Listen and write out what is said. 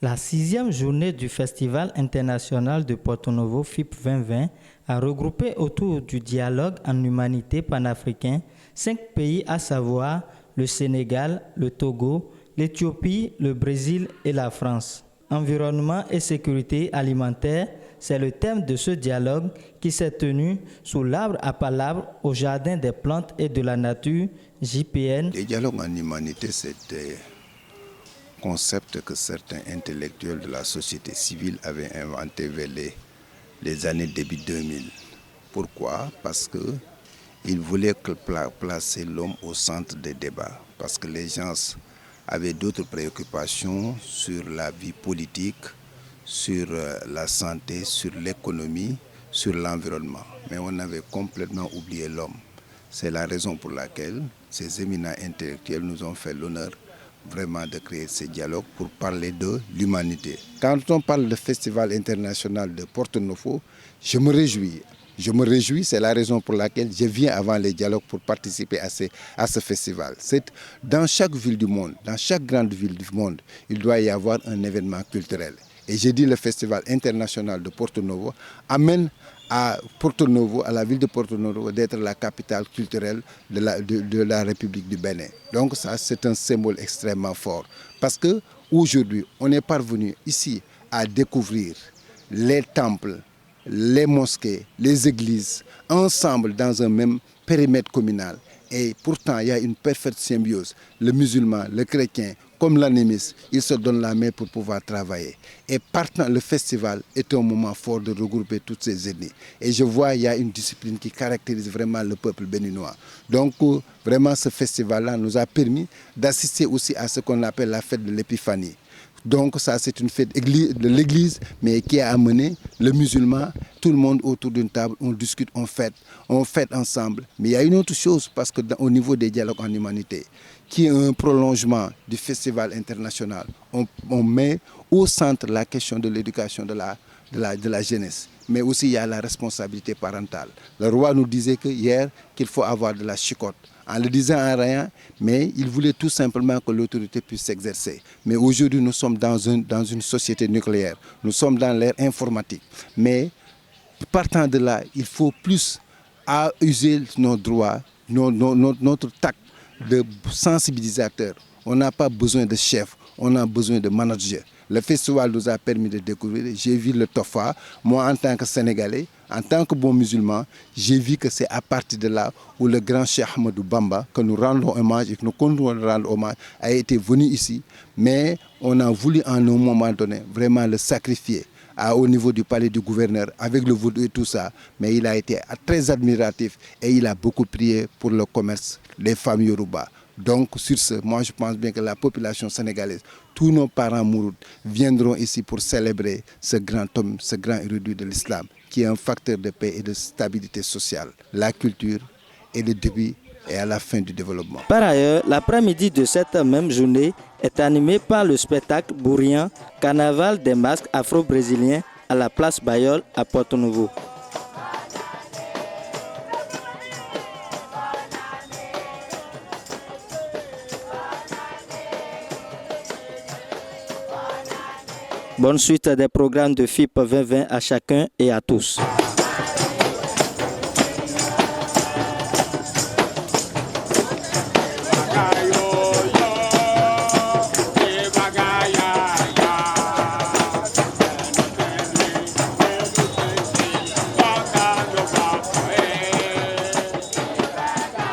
La 6e journée du Festival international de Porto Novo FIP 2020 a regroupé autour du dialogue en humanité panafricain 5 pays, à savoir le Sénégal, le Togo, l'Éthiopie, le Brésil et la France. Environnement et sécurité alimentaire, c'est le thème de ce dialogue qui s'est tenu sous l'arbre à palabres au Jardin des plantes et de la nature, JPN. Le dialogue en humanité, c'était concept que certains intellectuels de la société civile avaient inventé vers les années début 2000. Pourquoi? Parce qu'ils voulaient placer l'homme au centre des débats. Parce que les gens avaient d'autres préoccupations sur la vie politique, sur la santé, sur l'économie, sur l'environnement. Mais on avait complètement oublié l'homme. C'est la raison pour laquelle ces éminents intellectuels nous ont fait l'honneur vraiment de créer ce dialogue pour parler de l'humanité. Quand on parle de Festival international de Porto Novo, je me réjouis. Je me réjouis, c'est la raison pour laquelle je viens avant les dialogues pour participer à ce festival. Dans chaque ville du monde, dans chaque grande ville du monde, il doit y avoir un événement culturel. Et j'ai dit le Festival international de Porto Novo amène à Porto Novo, à la ville de Porto Novo, d'être la capitale culturelle de la République du Bénin. Donc ça, c'est un symbole extrêmement fort. Parce qu'aujourd'hui, on est parvenu ici à découvrir les temples, les mosquées, les églises, ensemble dans un même périmètre communal. Et pourtant, il y a une parfaite symbiose. Le musulman, le chrétien, comme l'animisme, ils se donnent la main pour pouvoir travailler. Et partant, le festival est un moment fort de regrouper toutes ces ethnies. Et je vois qu'il y a une discipline qui caractérise vraiment le peuple béninois. Donc, vraiment, ce festival-là nous a permis d'assister aussi à ce qu'on appelle la fête de l'Épiphanie. Donc ça, c'est une fête de l'église, mais qui a amené le musulman, tout le monde autour d'une table, on discute, on fête ensemble. Mais il y a une autre chose, parce qu'au niveau des dialogues en humanité, qui est un prolongement du festival international, on met au centre la question de l'éducation de la jeunesse. Mais aussi, il y a la responsabilité parentale. Le roi nous disait hier qu'il faut avoir de la chicotte. En le disant en rien, mais il voulait tout simplement que l'autorité puisse s'exercer. Mais aujourd'hui, nous sommes dans une société nucléaire. Nous sommes dans l'ère informatique. Mais partant de là, il faut plus user nos droits, notre tact de sensibilisateur. On n'a pas besoin de chef, on a besoin de manager. Le festival nous a permis de découvrir. J'ai vu le Tofa. Moi, en tant que Sénégalais, en tant que bon musulman, j'ai vu que c'est à partir de là où le grand Cheikh Ahmadou Bamba, que nous rendons hommage et que nous continuons de rendre hommage, a été venu ici. Mais on a voulu en un moment donné vraiment le sacrifier au niveau du palais du gouverneur, avec le vaudou et tout ça. Mais il a été très admiratif et il a beaucoup prié pour le commerce des femmes Yoruba. Donc sur ce, moi je pense bien que la population sénégalaise, tous nos parents mourouds viendront ici pour célébrer ce grand homme, ce grand érudit de l'islam, qui est un facteur de paix et de stabilité sociale. La culture est le début et à la fin du développement. Par ailleurs, l'après-midi de cette même journée est animé par le spectacle bourriant Carnaval des masques afro-brésiliens à la place Bayol à Porto Novo. Bonne suite des programmes de FIP 2020 à chacun et à tous.